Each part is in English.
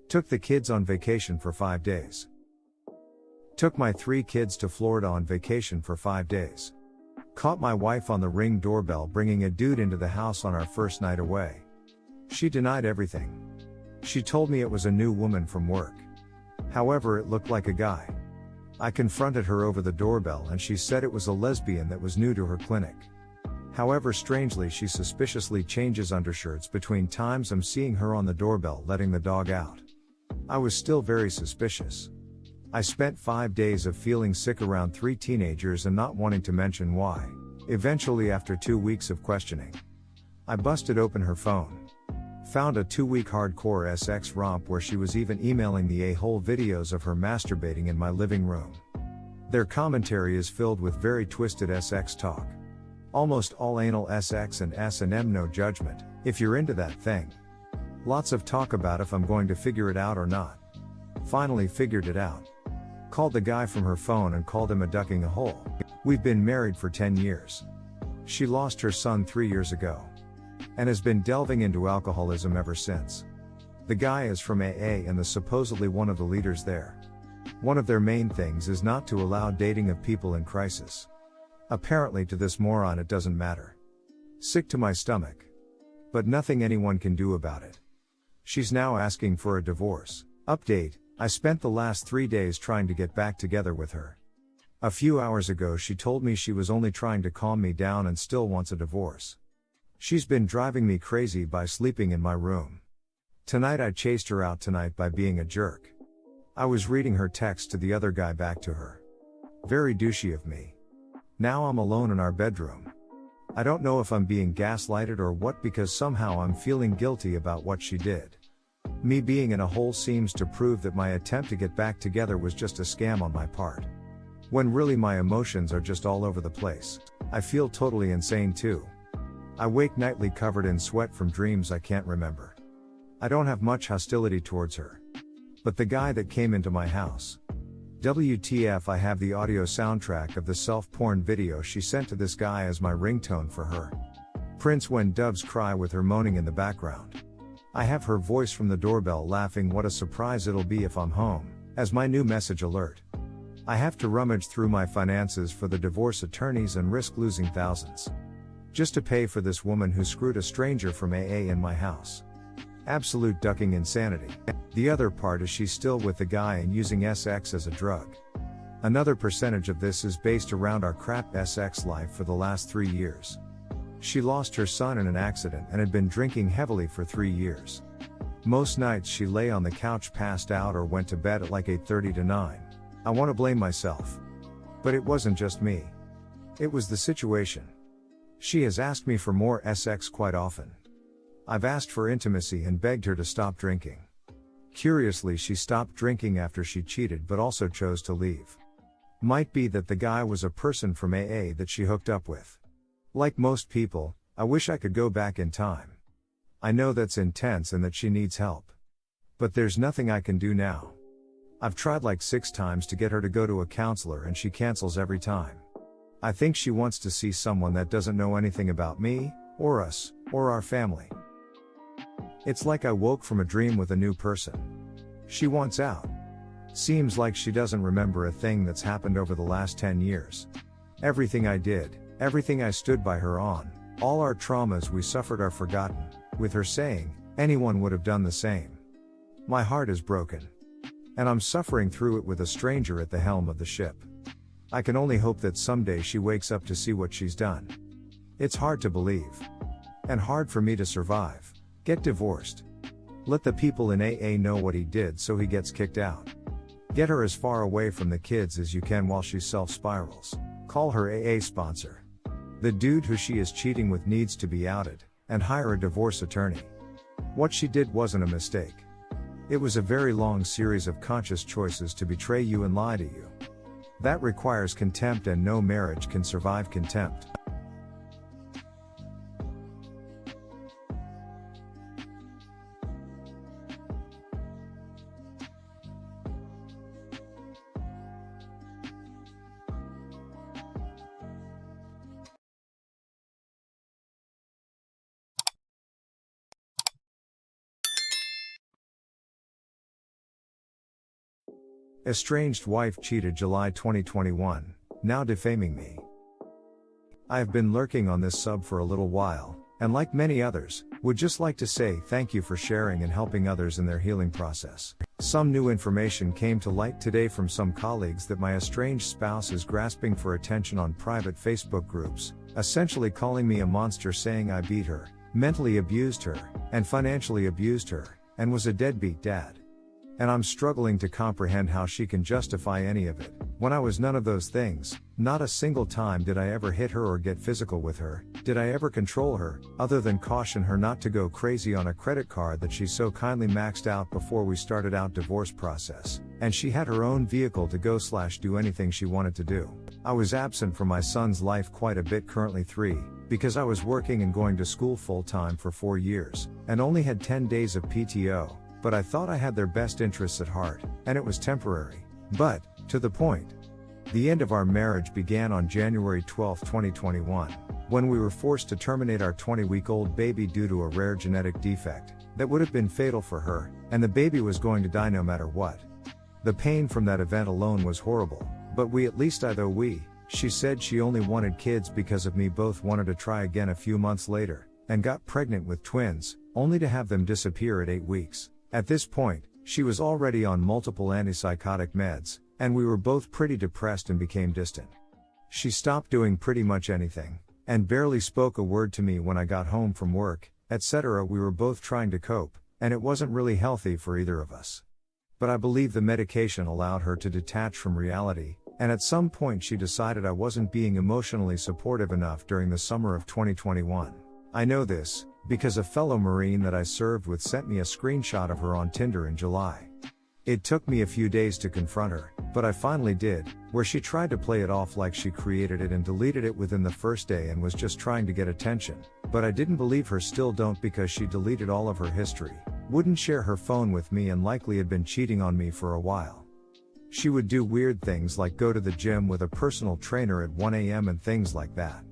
Took the kids on vacation for 5 days. Took my 3 kids to Florida on vacation for 5 days. Caught my wife on the Ring doorbell bringing a dude into the house on our first night away. She denied everything. She told me it was a new woman from work. However, it looked like a guy. I confronted her over the doorbell and she said it was a lesbian that was new to her clinic. However, strangely, she suspiciously changes undershirts between times I'm seeing her on the doorbell letting the dog out. I was still very suspicious. I spent 5 days of feeling sick around 3 teenagers and not wanting to mention why. Eventually, after 2 weeks of questioning, I busted open her phone. Found a 2-week hardcore SX romp where she was even emailing the a-hole videos of her masturbating in my living room. Their commentary is filled with very twisted SX talk. Almost all anal SX and S&M, no judgment, if you're into that thing. Lots of talk about if I'm going to figure it out or not. Finally figured it out. Called the guy from her phone and called him a ducking a hole. We've been married for 10 years. She lost her son 3 years ago. And has been delving into alcoholism ever since. The guy is from AA and is supposedly one of the leaders there. One of their main things is not to allow dating of people in crisis. Apparently to this moron it doesn't matter. Sick to my stomach. But nothing anyone can do about it. She's now asking for a divorce. Update, I spent the last 3 days trying to get back together with her. A few hours ago she told me she was only trying to calm me down and still wants a divorce. She's been driving me crazy by sleeping in my room. Tonight I chased her out tonight by being a jerk. I was reading her text to the other guy back to her. Very douchey of me. Now I'm alone in our bedroom. I don't know if I'm being gaslighted or what because somehow I'm feeling guilty about what she did. Me being in a hole seems to prove that my attempt to get back together was just a scam on my part. When really my emotions are just all over the place. I feel totally insane too. I wake nightly covered in sweat from dreams I can't remember. I don't have much hostility towards her. But the guy that came into my house. WTF, I have the audio soundtrack of the self-porn video she sent to this guy as my ringtone for her. Prince When Doves Cry with her moaning in the background. I have her voice from the doorbell laughing what a surprise it'll be if I'm home, as my new message alert. I have to rummage through my finances for the divorce attorneys and risk losing thousands. Just to pay for this woman who screwed a stranger from AA in my house. Absolute ducking insanity. The other part is she's still with the guy and using SX as a drug. Another percentage of this is based around our crap SX life for the last 3 years. She lost her son in an accident and had been drinking heavily for 3 years. Most nights she lay on the couch passed out or went to bed at like 8:30 to 9. I want to blame myself. But it wasn't just me. It was the situation. She has asked me for more SX quite often. I've asked for intimacy and begged her to stop drinking. Curiously, she stopped drinking after she cheated but also chose to leave. Might be that the guy was a person from AA that she hooked up with. Like most people, I wish I could go back in time. I know that's intense and that she needs help. But there's nothing I can do now. I've tried like 6 times to get her to go to a counselor and she cancels every time. I think she wants to see someone that doesn't know anything about me, or us, or our family. It's like I woke from a dream with a new person. She wants out. Seems like she doesn't remember a thing that's happened over the last 10 years. Everything I did, everything I stood by her on, all our traumas we suffered are forgotten, with her saying, anyone would have done the same. My heart is broken. And I'm suffering through it with a stranger at the helm of the ship. I can only hope that someday she wakes up to see what she's done. It's hard to believe. And hard for me to survive. Get divorced. Let the people in AA know what he did so he gets kicked out. Get her as far away from the kids as you can while she self-spirals. Call her AA sponsor. The dude who she is cheating with needs to be outed, and hire a divorce attorney. What she did wasn't a mistake. It was a very long series of conscious choices to betray you and lie to you. That requires contempt, and no marriage can survive contempt. Estranged wife cheated July 2021, now defaming me. I have been lurking on this sub for a little while, and like many others, would just like to say thank you for sharing and helping others in their healing process. Some new information came to light today from some colleagues that my estranged spouse is grasping for attention on private Facebook groups, essentially calling me a monster, saying I beat her, mentally abused her, and financially abused her, and was a deadbeat dad. And I'm struggling to comprehend how she can justify any of it, when I was none of those things. Not a single time did I ever hit her or get physical with her, did I ever control her, other than caution her not to go crazy on a credit card that she so kindly maxed out before we started out divorce process, and she had her own vehicle to go/do anything she wanted to do. I was absent from my son's life quite a bit, currently 3, because I was working and going to school full-time for 4 years, and only had 10 days of PTO. But I thought I had their best interests at heart, and it was temporary. But, to the point. The end of our marriage began on January 12, 2021, when we were forced to terminate our 20-week-old baby due to a rare genetic defect that would have been fatal for her, and the baby was going to die no matter what. The pain from that event alone was horrible, but she said she only wanted kids because of me, both wanted to try again a few months later, and got pregnant with twins, only to have them disappear at 8 weeks. At this point, she was already on multiple antipsychotic meds, and we were both pretty depressed and became distant. She stopped doing pretty much anything, and barely spoke a word to me when I got home from work, etc. We were both trying to cope, and it wasn't really healthy for either of us. But I believe the medication allowed her to detach from reality, and at some point she decided I wasn't being emotionally supportive enough during the summer of 2021. I know this, because a fellow Marine that I served with sent me a screenshot of her on Tinder in July. It took me a few days to confront her, but I finally did, where she tried to play it off like she created it and deleted it within the first day and was just trying to get attention. But I didn't believe her, still don't, because she deleted all of her history, wouldn't share her phone with me, and likely had been cheating on me for a while. She would do weird things like go to the gym with a personal trainer at 1 a.m. and things like that.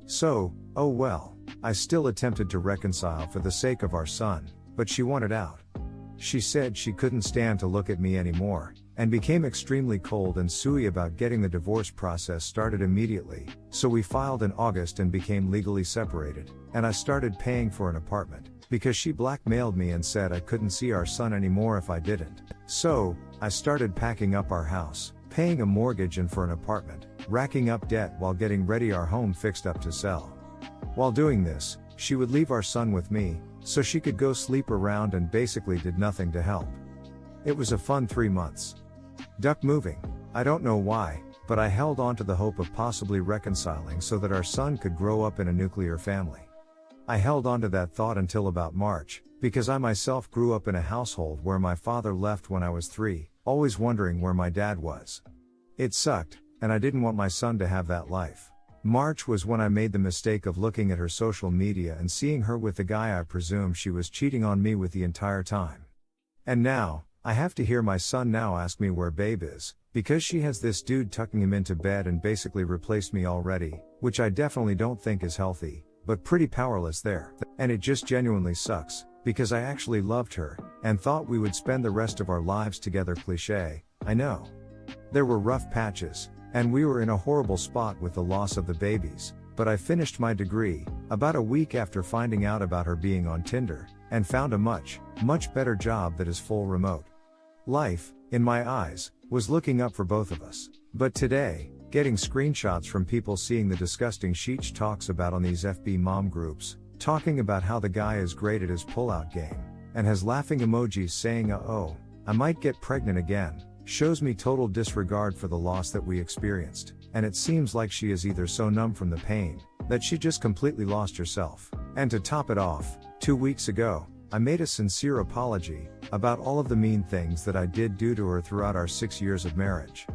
So, oh well. I still attempted to reconcile for the sake of our son, but she wanted out. She said she couldn't stand to look at me anymore, and became extremely cold and suey about getting the divorce process started immediately. So we filed in August and became legally separated, and I started paying for an apartment, because she blackmailed me and said I couldn't see our son anymore if I didn't. So, I started packing up our house, paying a mortgage and for an apartment, racking up debt while getting ready our home fixed up to sell. While doing this, she would leave our son with me, so she could go sleep around, and basically did nothing to help. It was a fun 3 months. Duck moving. I don't know why, but I held on to the hope of possibly reconciling so that our son could grow up in a nuclear family. I held on to that thought until about March, because I myself grew up in a household where my father left when I was 3, always wondering where my dad was. It sucked, and I didn't want my son to have that life. March was when I made the mistake of looking at her social media and seeing her with the guy I presumed she was cheating on me with the entire time. And now, I have to hear my son now ask me where babe is, because she has this dude tucking him into bed and basically replaced me already, which I definitely don't think is healthy, but pretty powerless there. And it just genuinely sucks, because I actually loved her, and thought we would spend the rest of our lives together. Cliché, I know. There were rough patches, and we were in a horrible spot with the loss of the babies, but I finished my degree, about a week after finding out about her being on Tinder, and found a much better job that is full remote. Life, in my eyes, was looking up for both of us. But today, getting screenshots from people seeing the disgusting shit she talks about on these FB mom groups, talking about how the guy is great at his pullout game, and has laughing emojis saying oh, I might get pregnant again, shows me total disregard for the loss that we experienced, and it seems like she is either so numb from the pain, that she just completely lost herself. And to top it off, 2 weeks ago, I made a sincere apology, about all of the mean things that I did do to her throughout our 6 years of marriage.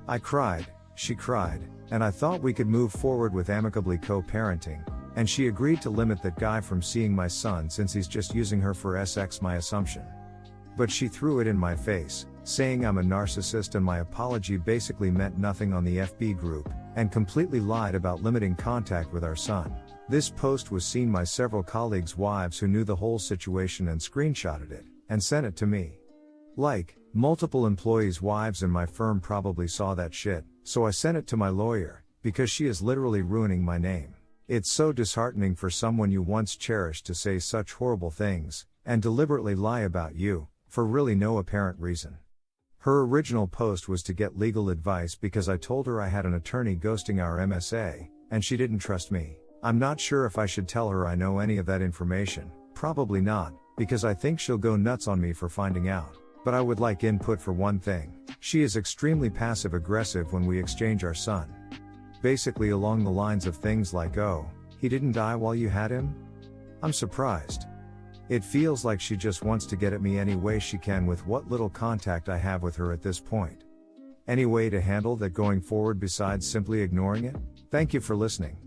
I cried, she cried, and I thought we could move forward with amicably co-parenting, and she agreed to limit that guy from seeing my son since he's just using her for sex, my assumption. But she threw it in my face, saying I'm a narcissist and my apology basically meant nothing on the FB group, and completely lied about limiting contact with our son. This post was seen by several colleagues' wives who knew the whole situation and screenshotted it, and sent it to me. Like, Multiple employees' wives in my firm probably saw that shit, so I sent it to my lawyer, because she is literally ruining my name. It's so disheartening for someone you once cherished to say such horrible things, and deliberately lie about you, for really no apparent reason. Her original post was to get legal advice because I told her I had an attorney ghosting our MSA, and she didn't trust me. I'm not sure if I should tell her I know any of that information, probably not, because I think she'll go nuts on me for finding out. But I would like input for one thing. She is extremely passive-aggressive when we exchange our son. Basically along the lines of things like, "Oh, he didn't die while you had him?" I'm surprised. It feels like she just wants to get at me any way she can with what little contact I have with her at this point. Any way to handle that going forward besides simply ignoring it? Thank you for listening.